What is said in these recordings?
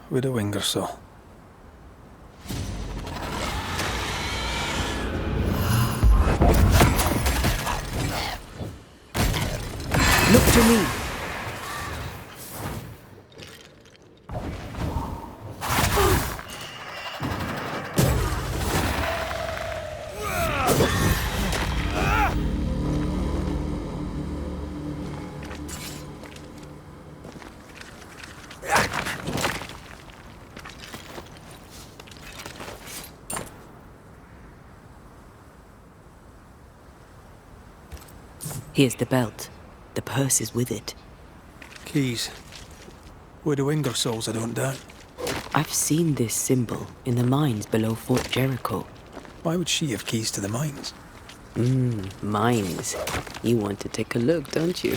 With a wing or so. Look to me. Here's the belt. The purse is with it. Keys. With the wing or souls, I don't doubt. I've seen this symbol in the mines below Fort Jericho. Why would she have keys to the mines? Mines. You want to take a look, don't you?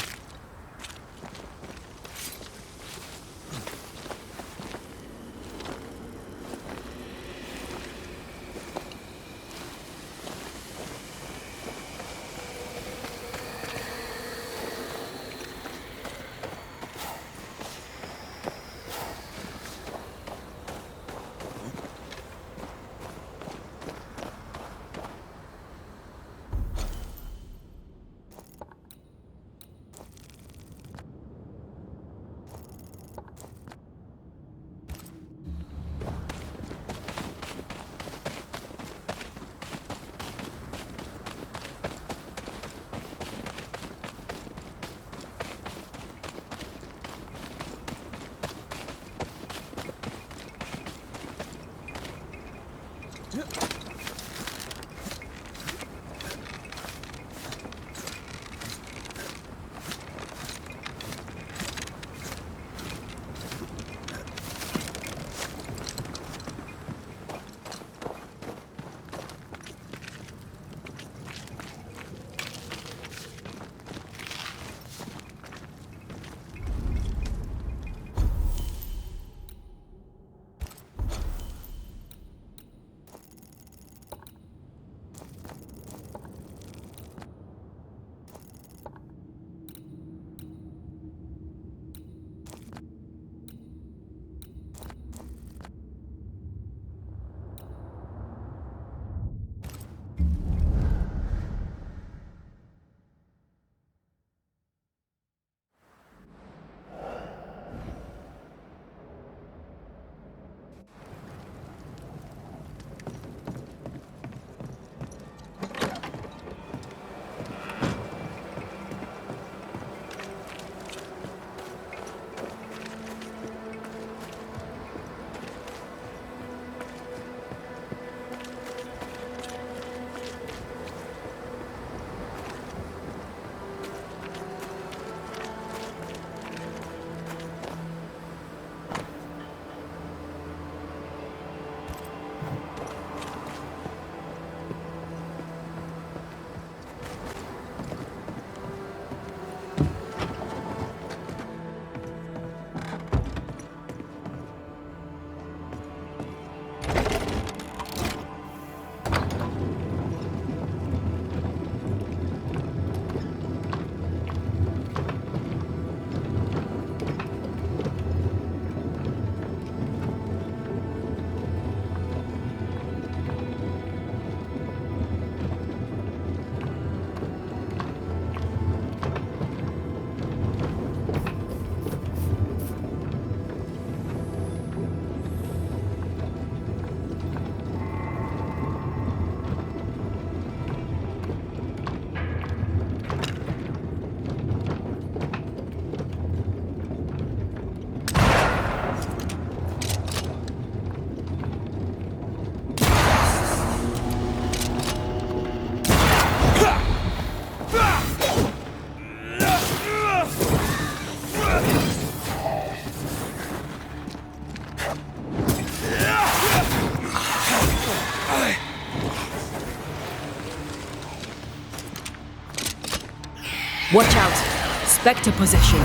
Watch out! Spectre possession.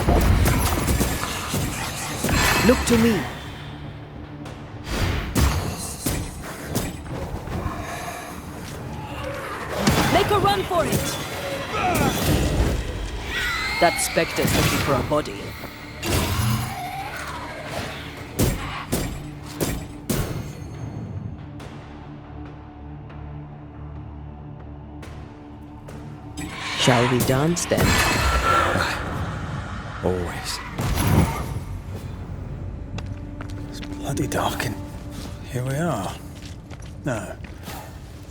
Look to me. Make a run for it! That Spectre's looking for a body. Shall we dance then? Always. It's bloody dark and here we are. Now,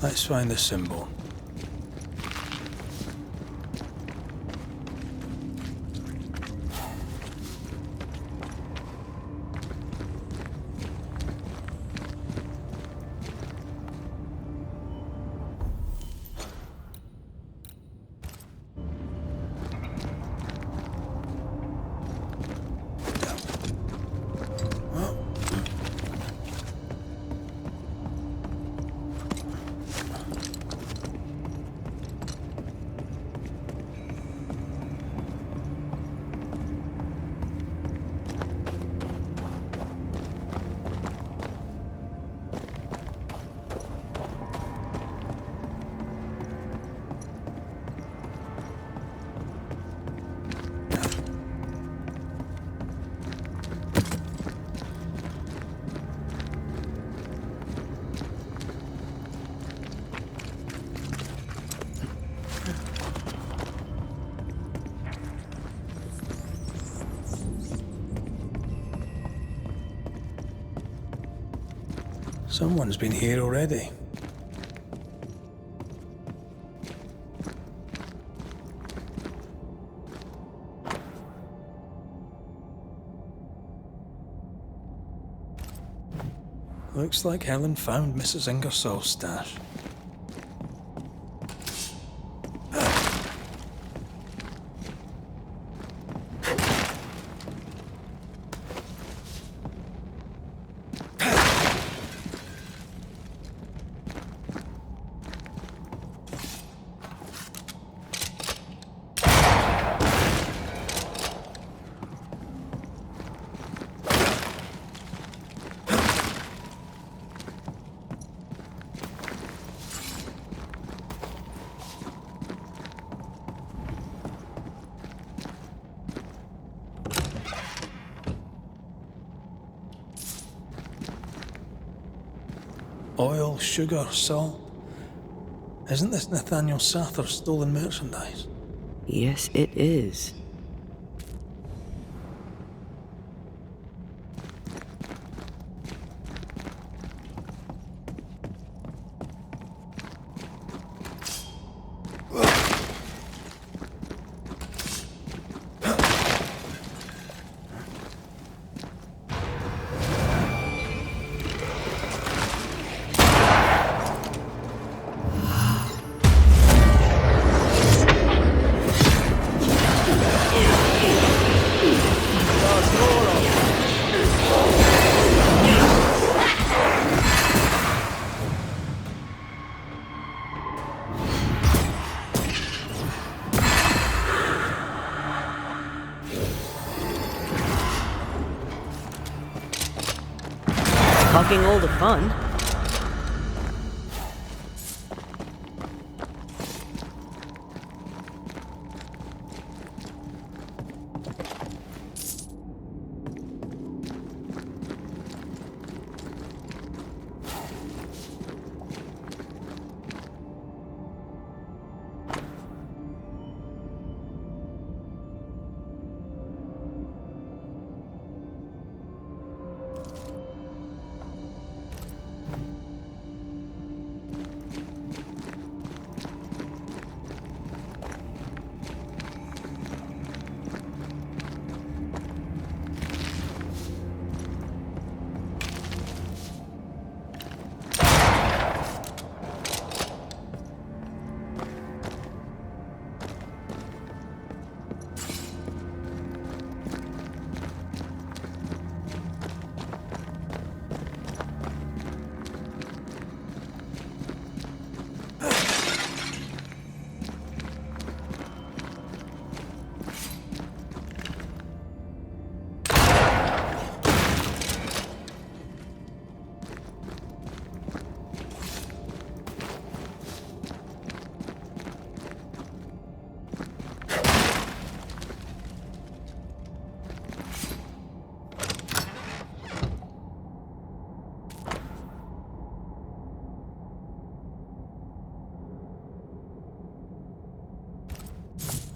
let's find the symbol. Someone's been here already. Looks like Helen found Mrs. Ingersoll's stash. Oil, sugar, salt. Isn't this Nathaniel Sather's stolen merchandise? Yes, it is. Talking all the fun.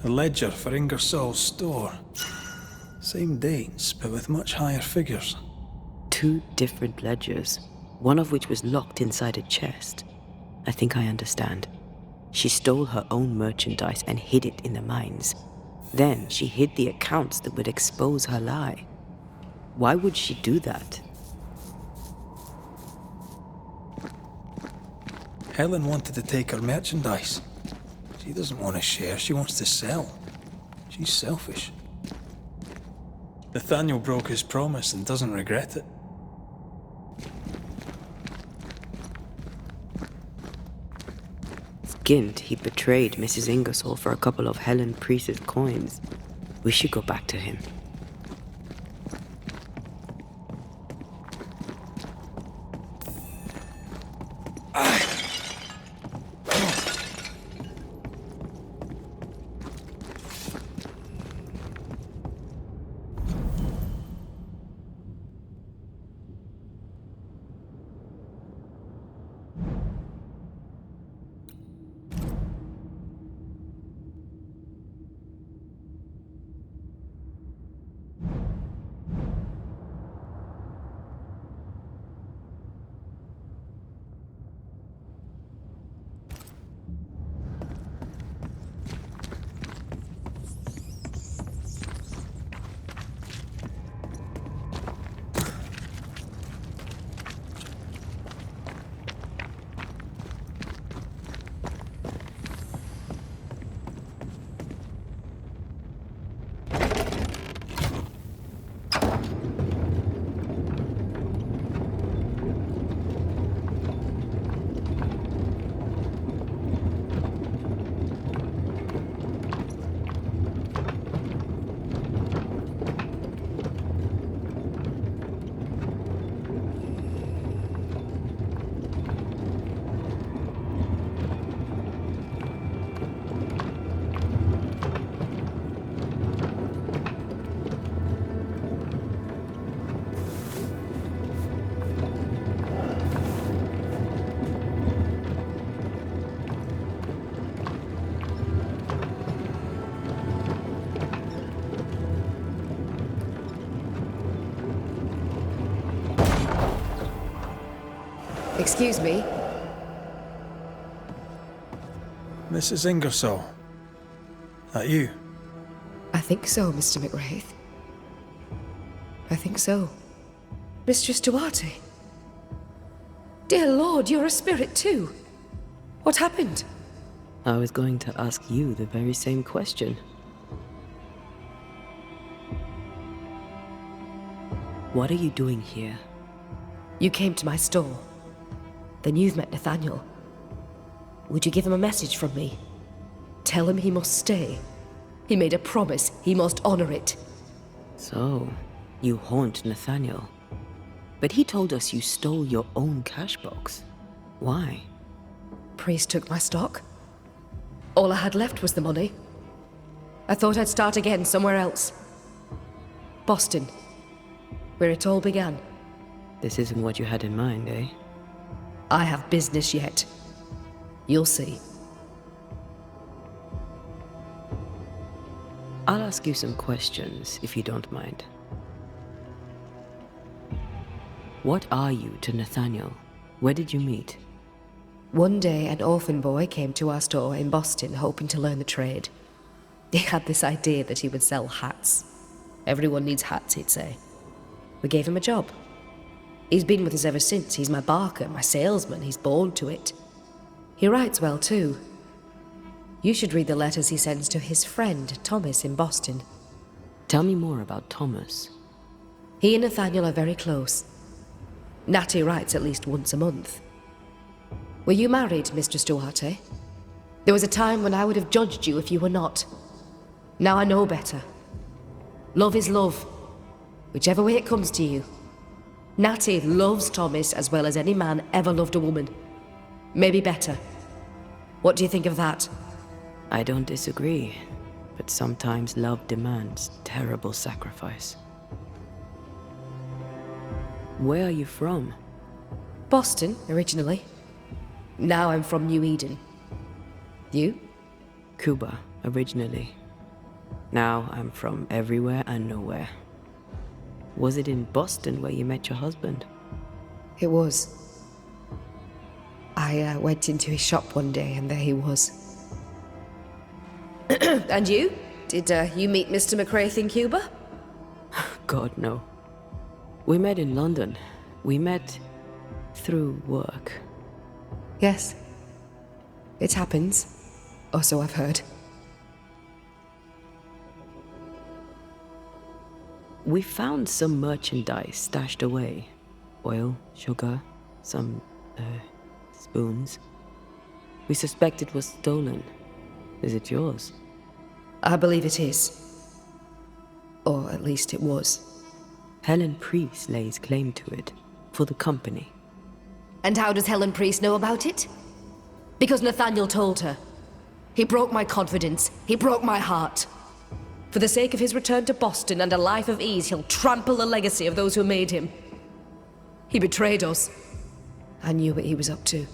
A ledger for Ingersoll's store. Same dates, but with much higher figures. 2 different ledgers, one of which was locked inside a chest. I think I understand. She stole her own merchandise and hid it in the mines. Then she hid the accounts that would expose her lie. Why would she do that? Helen wanted to take her merchandise. She doesn't want to share, she wants to sell. She's selfish. Nathaniel broke his promise and doesn't regret it. Skint, he betrayed Mrs. Ingersoll for a couple of Helen Priest's coins. We should go back to him. Excuse me? Mrs. Ingersoll. That you? I think so, Mr. McWraith. I think so. Mistress Duarte? Dear Lord, you're a spirit too. What happened? I was going to ask you the very same question. What are you doing here? You came to my store. Then you've met Nathaniel. Would you give him a message from me? Tell him he must stay. He made a promise. He must honor it. So, you haunt Nathaniel. But he told us you stole your own cash box. Why? Priest took my stock. All I had left was the money. I thought I'd start again somewhere else. Boston, where it all began. This isn't what you had in mind, eh? I have business yet. You'll see. I'll ask you some questions, if you don't mind. What are you to Nathaniel? Where did you meet? One day, an orphan boy came to our store in Boston hoping to learn the trade. He had this idea that he would sell hats. Everyone needs hats, he'd say. We gave him a job. He's been with us ever since. He's my barker, my salesman. He's born to it. He writes well, too. You should read the letters he sends to his friend, Thomas, in Boston. Tell me more about Thomas. He and Nathaniel are very close. Natty writes at least once a month. Were you married, Mistress Duarte? There was a time when I would have judged you if you were not. Now I know better. Love is love, whichever way it comes to you. Natty loves Thomas as well as any man ever loved a woman. Maybe better. What do you think of that? I don't disagree, but sometimes love demands terrible sacrifice. Where are you from? Boston, originally. Now I'm from New Eden. You? Cuba, originally. Now I'm from everywhere and nowhere. Was it in Boston where you met your husband? It was. I went into his shop one day and there he was. And you? Did you meet Mr. McCraith in Cuba? God, no. We met in London. We met through work. Yes. It happens. Or so I've heard. We found some merchandise stashed away. Oil, sugar, some, spoons. We suspect it was stolen. Is it yours? I believe it is. Or at least it was. Helen Priest lays claim to it, for the company. And how does Helen Priest know about it? Because Nathaniel told her. He broke my confidence. He broke my heart. For the sake of his return to Boston and a life of ease, he'll trample the legacy of those who made him. He betrayed us. I knew what he was up to.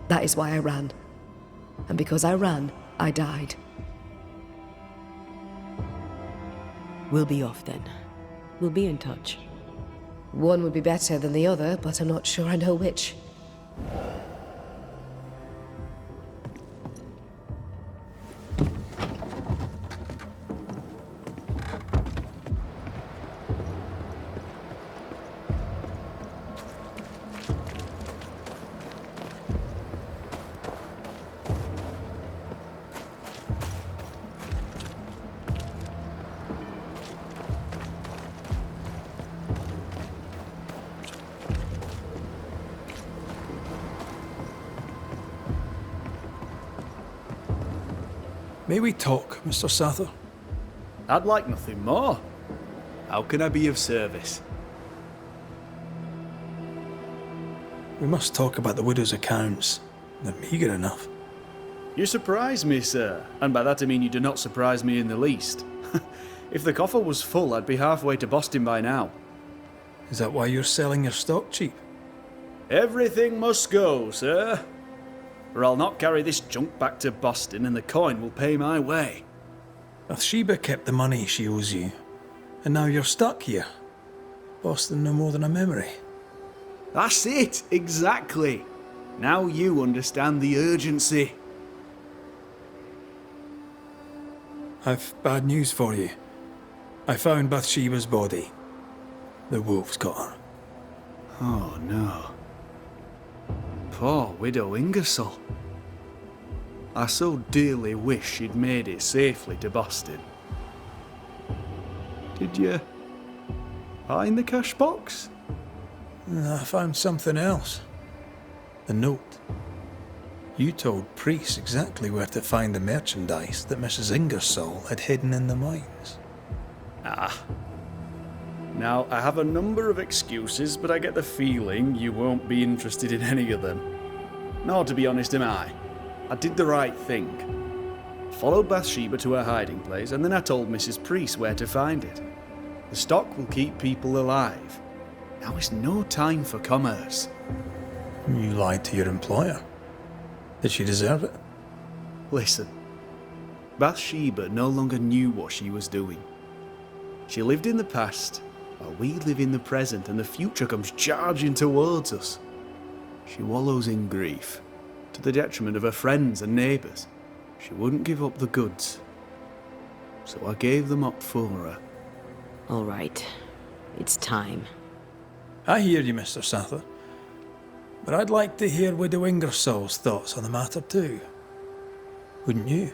That is why I ran. And because I ran, I died. We'll be off then. We'll be in touch. One would be better than the other, but I'm not sure I know which. May we talk, Mr. Sather? I'd like nothing more. How can I be of service? We must talk about the widow's accounts. They're meagre enough. You surprise me, sir, and by that I mean you do not surprise me in the least. If the coffer was full, I'd be halfway to Boston by now. Is that why you're selling your stock cheap? Everything must go, sir. Or I'll not carry this junk back to Boston and the coin will pay my way. Bathsheba kept the money she owes you, and now you're stuck here. Boston no more than a memory. That's it, exactly. Now you understand the urgency. I've bad news for you. I found Bathsheba's body. The wolves got her. Oh no. Poor widow Ingersoll. I so dearly wish she'd made it safely to Boston. Did you find the cash box? I found something else. The note. You told Priest exactly where to find the merchandise that Mrs. Ingersoll had hidden in the mines. Ah. Now, I have a number of excuses, but I get the feeling you won't be interested in any of them. Nor, to be honest, am I. I did the right thing. Followed Bathsheba to her hiding place, and then I told Mrs. Priest where to find it. The stock will keep people alive. Now is no time for commerce. You lied to your employer. Did she deserve it? Listen, Bathsheba no longer knew what she was doing. She lived in the past, while we live in the present, and the future comes charging towards us. She wallows in grief, to the detriment of her friends and neighbours. She wouldn't give up the goods, so I gave them up for her. All right. It's time. I hear you, Mr. Sather. But I'd like to hear Widow Ingersoll's thoughts on the matter too. Wouldn't you?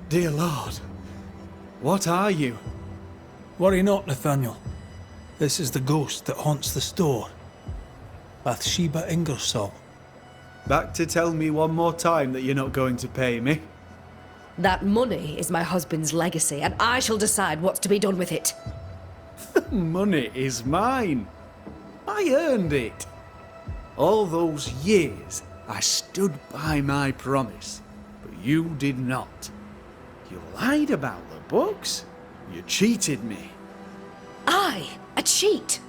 Dear Lord, what are you? Worry not, Nathaniel. This is the ghost that haunts the store. Bathsheba Ingersoll. Back to tell me one more time that you're not going to pay me? That money is my husband's legacy, and I shall decide what's to be done with it. Money is mine. I earned it. All those years, I stood by my promise, but you did not. You lied about the books. You cheated me. I, a cheat?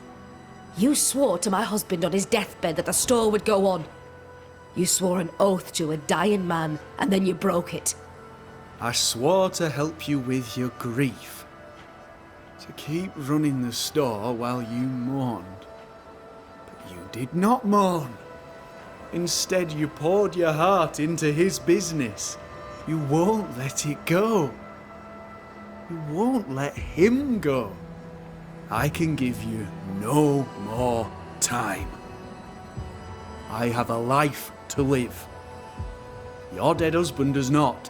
You swore to my husband on his deathbed that the store would go on. You swore an oath to a dying man, and then you broke it. I swore to help you with your grief. To keep running the store while you mourned. But you did not mourn. Instead, you poured your heart into his business. You won't let it go. You won't let him go. I can give you no more time. I have a life to live. Your dead husband does not.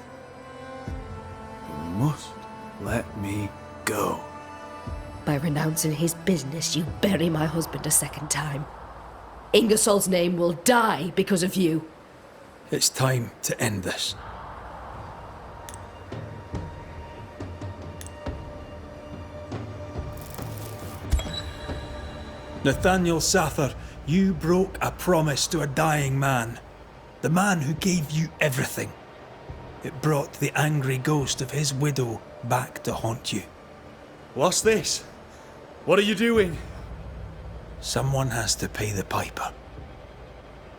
You must let me go. By renouncing his business, you bury my husband a second time. Ingersoll's name will die because of you. It's time to end this. Nathaniel Sather, you broke a promise to a dying man. The man who gave you everything. It brought the angry ghost of his widow back to haunt you. What's this? What are you doing? Someone has to pay the piper.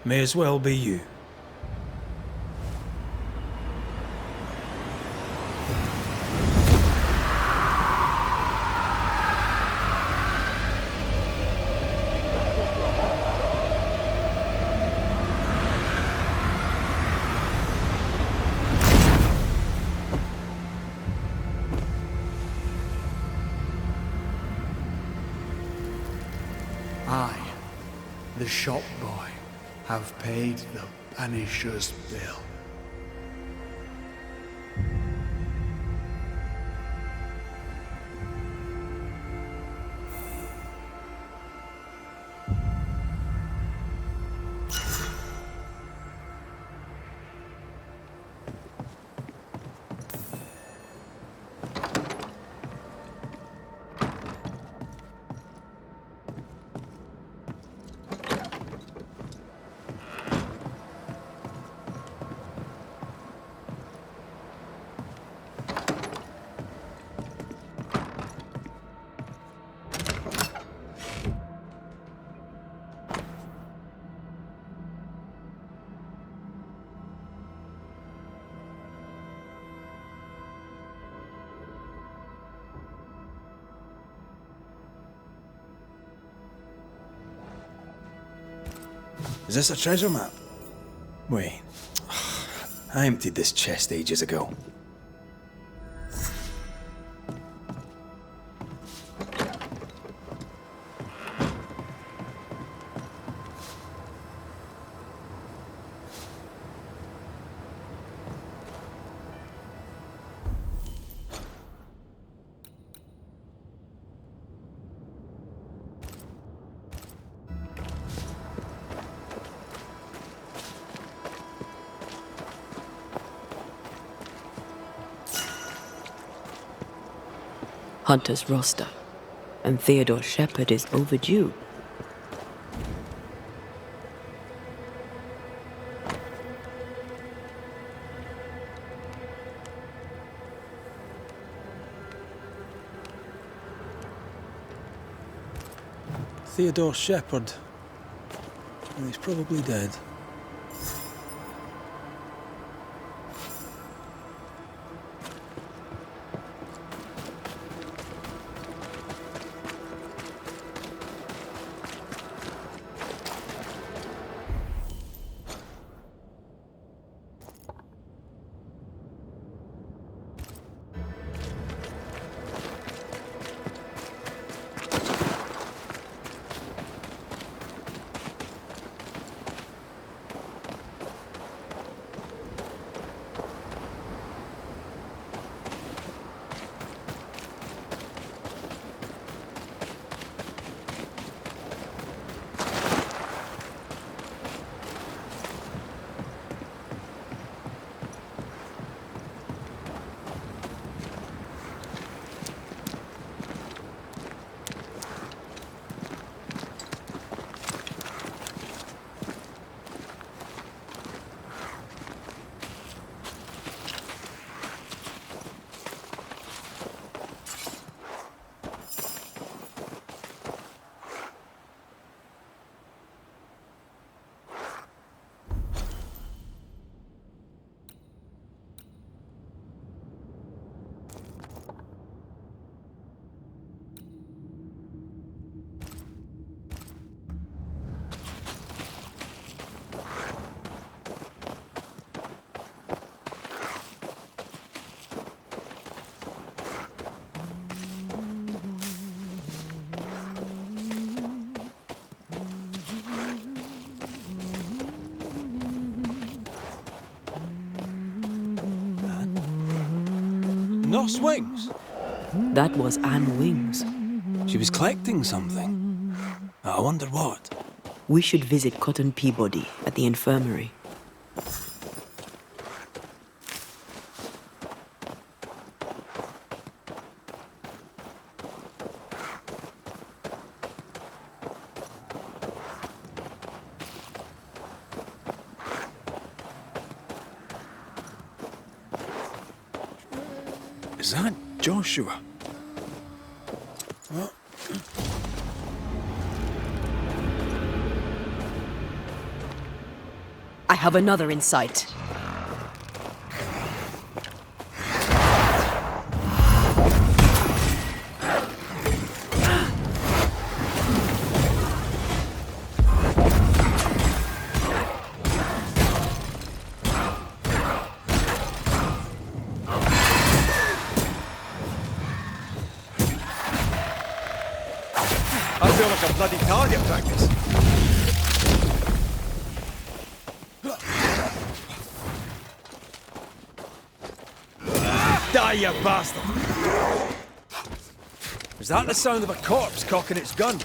May as well be you. I, the shop boy, have paid the Banishers' bill. Is this a treasure map? Wait. I emptied this chest ages ago. Hunter's roster, and Theodore Shepard is overdue. Theodore Shepard. Well, he's probably dead. No swings. That was Anne Wings. She was collecting something. I wonder what. We should visit Cotton Peabody at the infirmary. Is that Joshua? I have another in sight. I feel like a bloody target practice. Die, you bastard! Is that the sound of a corpse cocking its gun?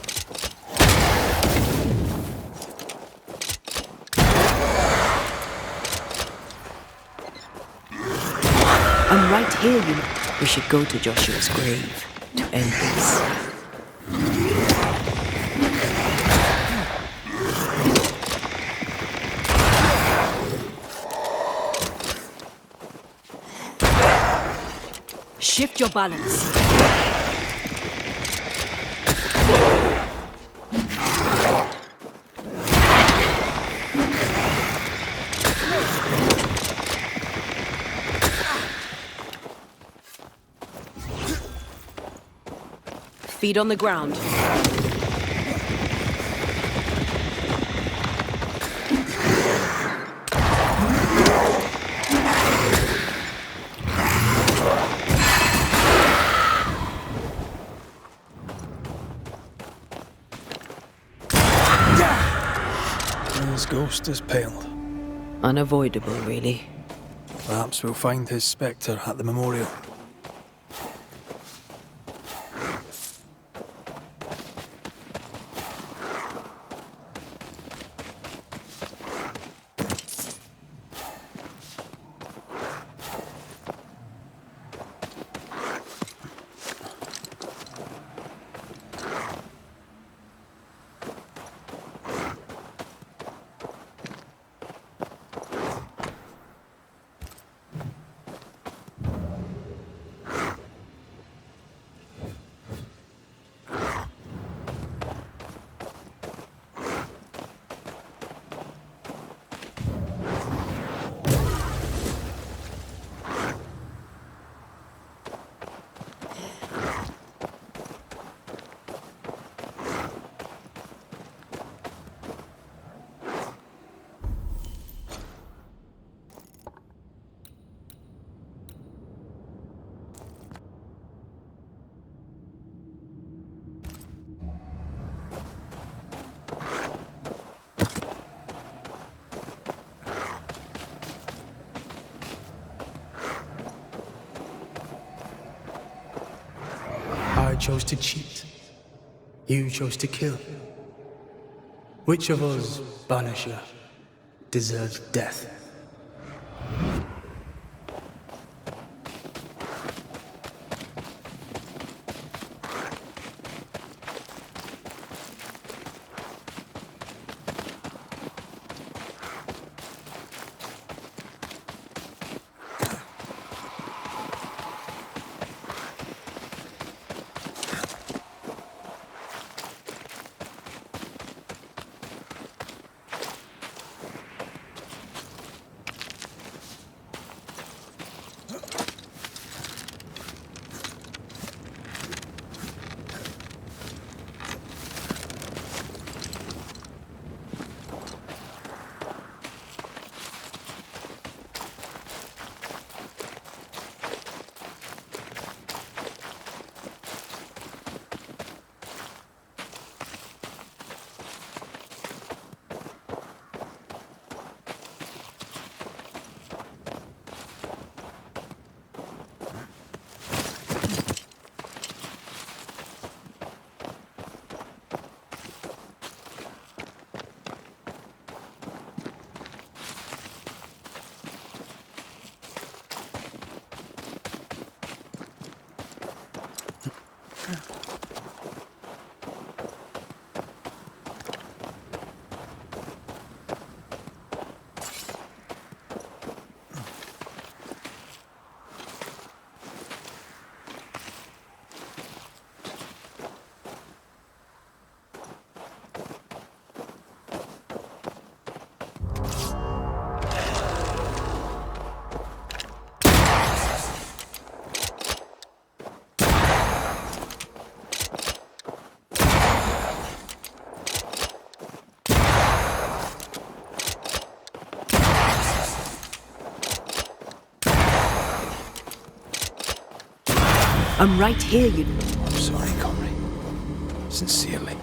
I'm right here, you know. We should go to Joshua's grave to end this. Shift your balance. Feet on the ground. His ghost is paled. Unavoidable, really. Perhaps we'll find his spectre at the memorial. I chose to cheat. You chose to kill. Which of us, Banisher, deserves death? I'm right here, you... I'm sorry, Comrie. Sincerely.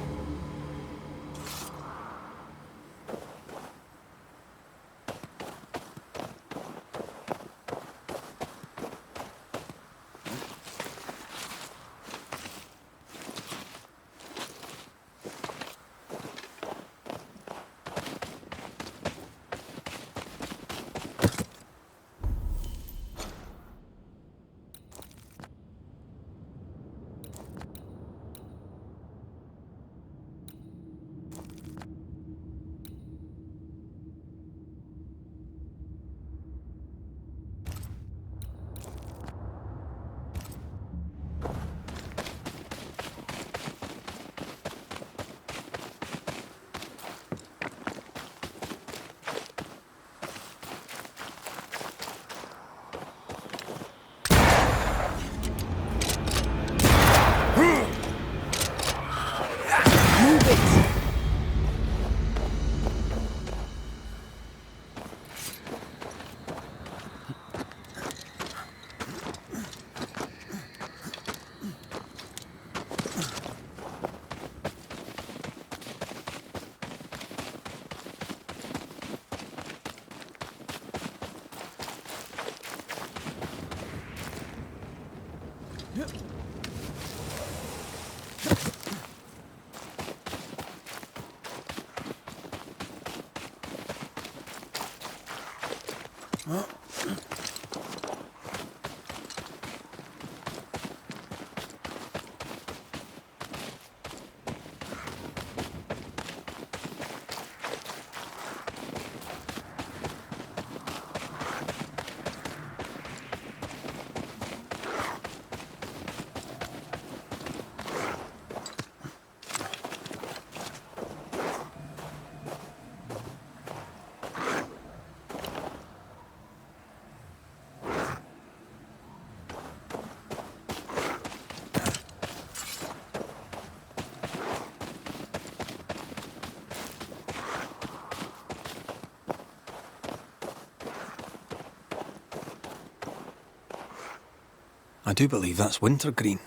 I do believe that's wintergreen.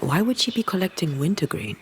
Why would she be collecting wintergreen?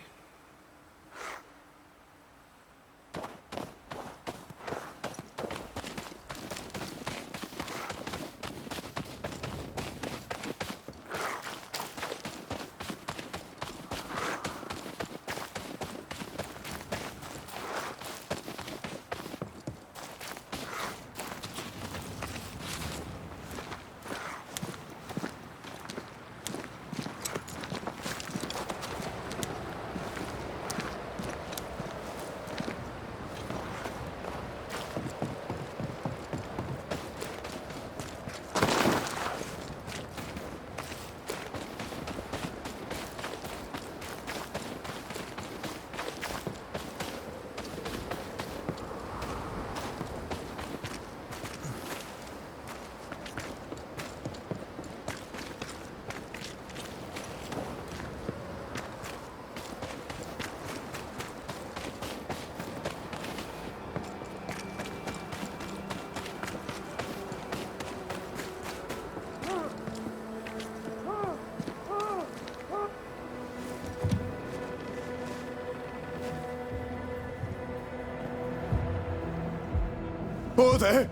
Oh, there!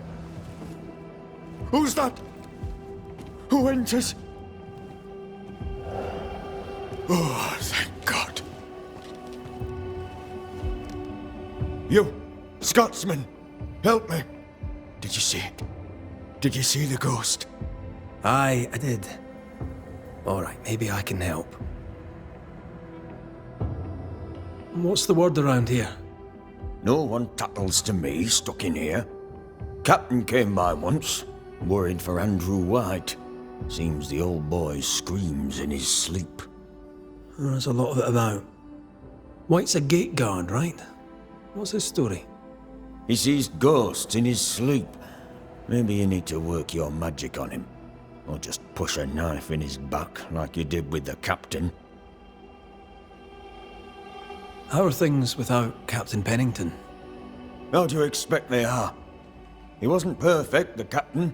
Who's that? Who enters? Oh, thank God. You, Scotsman, help me. Did you see it? Did you see the ghost? Aye, I did. All right, maybe I can help. What's the word around here? No one tattles to me stuck in here. Captain came by once, worried for Andrew White. Seems the old boy screams in his sleep. There's a lot of it about. White's a gate guard, right? What's his story? He sees ghosts in his sleep. Maybe you need to work your magic on him. Or just push a knife in his back like you did with the captain. How are things without Captain Pennington? How do you expect they are? He wasn't perfect, the captain,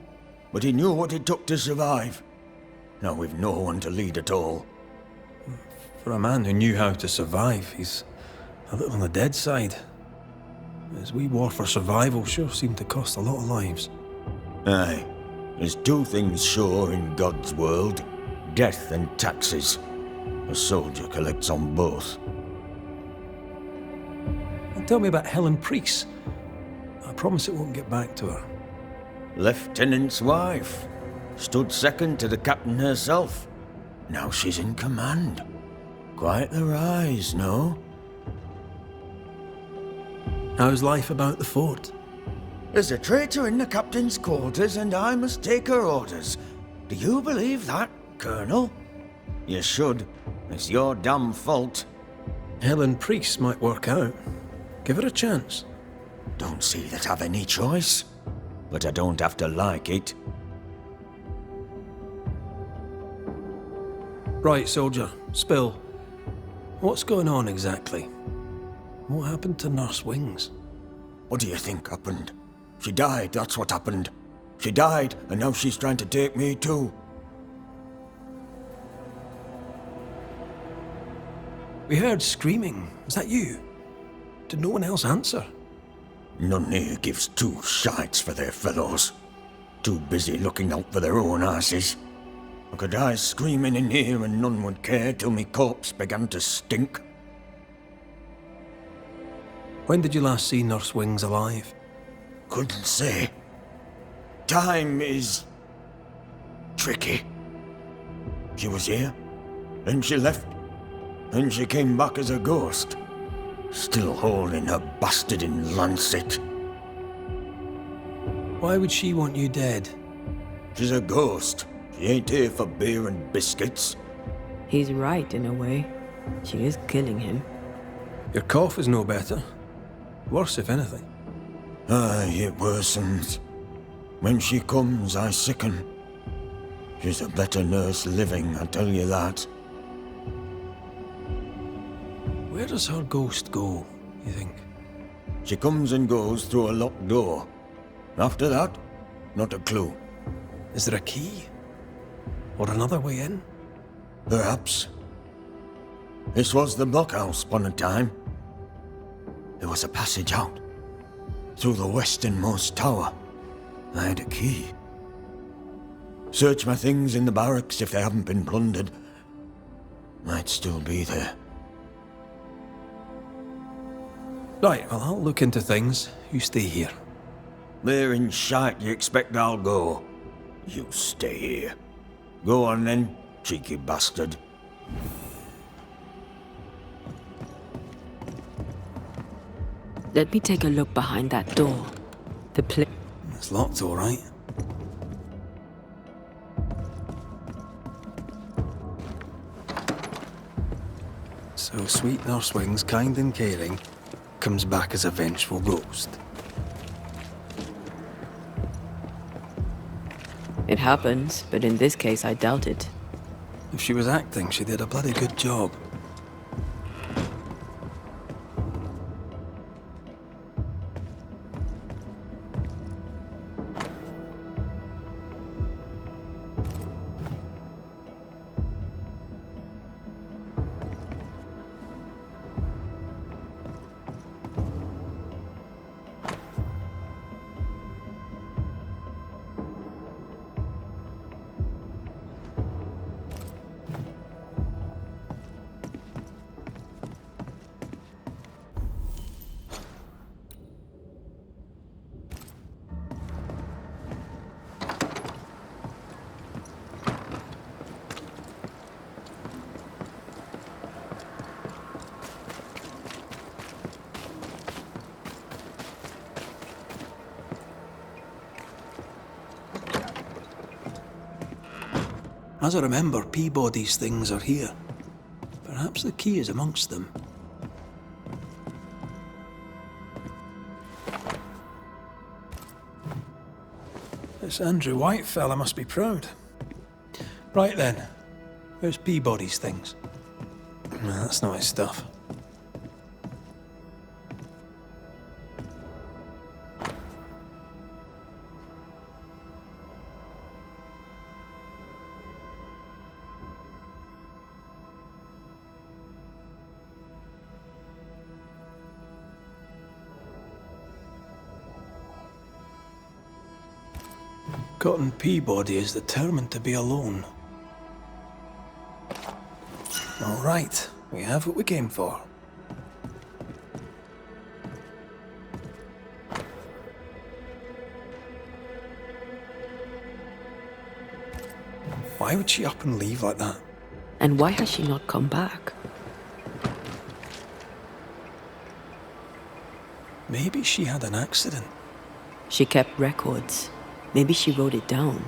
but he knew what it took to survive. Now we've no one to lead at all. For a man who knew how to survive, he's a little on the dead side. His wee war for survival sure seemed to cost a lot of lives. Aye. There's two things sure in God's world. Death and taxes. A soldier collects on both. And tell me about Helen Priest. I promise it won't get back to her. Lieutenant's wife. Stood second to the captain herself. Now she's in command. Quite the rise, no? How's life about the fort? There's a traitor in the captain's quarters and I must take her orders. Do you believe that, Colonel? You should. It's your damn fault. Helen Priest might work out. Give her a chance. Don't see that I've any choice. But I don't have to like it. Right, soldier. Spill. What's going on exactly? What happened to Nurse Wings? What do you think happened? She died, that's what happened. She died, and now she's trying to take me too. We heard screaming. Was that you? Did no one else answer? None here gives two shites for their fellows. Too busy looking out for their own asses. I could die screaming in here and none would care till me corpse began to stink. When did you last see Nurse Wings alive? Couldn't say. Time is tricky. She was here, then she left, then she came back as a ghost. Still holding her bastarding lancet. Why would she want you dead? She's a ghost. She ain't here for beer and biscuits. He's right in a way. She is killing him. Your cough is no better. Worse, if anything. Aye, it worsens. When she comes, I sicken. She's a better nurse living, I tell you that. Where does her ghost go, you think? She comes and goes through a locked door. After that, not a clue. Is there a key? Or another way in? Perhaps. This was the blockhouse upon a time. There was a passage out. Through the westernmost tower. I had a key. Search my things in the barracks if they haven't been plundered. Might still be there. Right, well, I'll look into things. You stay here. There in shite you expect I'll go. You stay here. Go on then, cheeky bastard. Let me take a look behind that door. It's locked, all right. So sweet Nurse Wings, kind and caring, comes back as a vengeful ghost. It happens, but in this case I doubt it. If she was acting, she did a bloody good job. As I remember, Peabody's things are here. Perhaps the key is amongst them. This Andrew White fella must be proud. Right then, where's Peabody's things? No, that's not his stuff. Forgotten Peabody is determined to be alone. All right, we have what we came for. Why would she up and leave like that? And why has she not come back? Maybe she had an accident. She kept records. Maybe she wrote it down.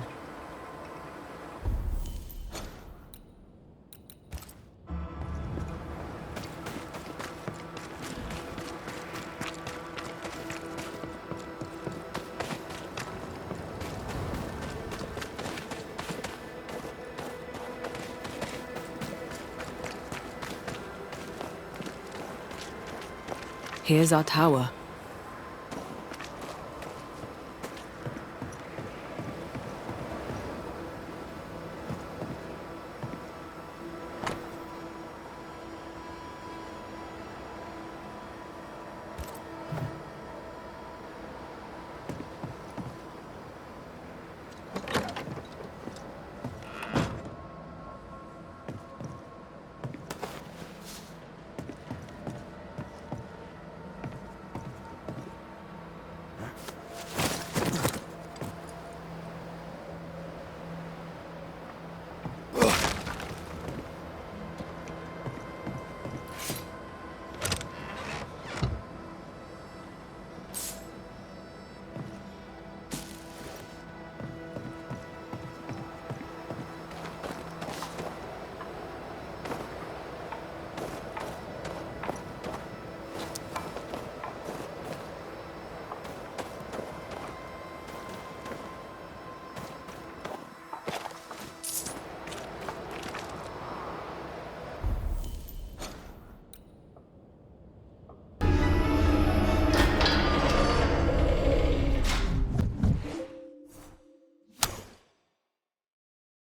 Here's our tower.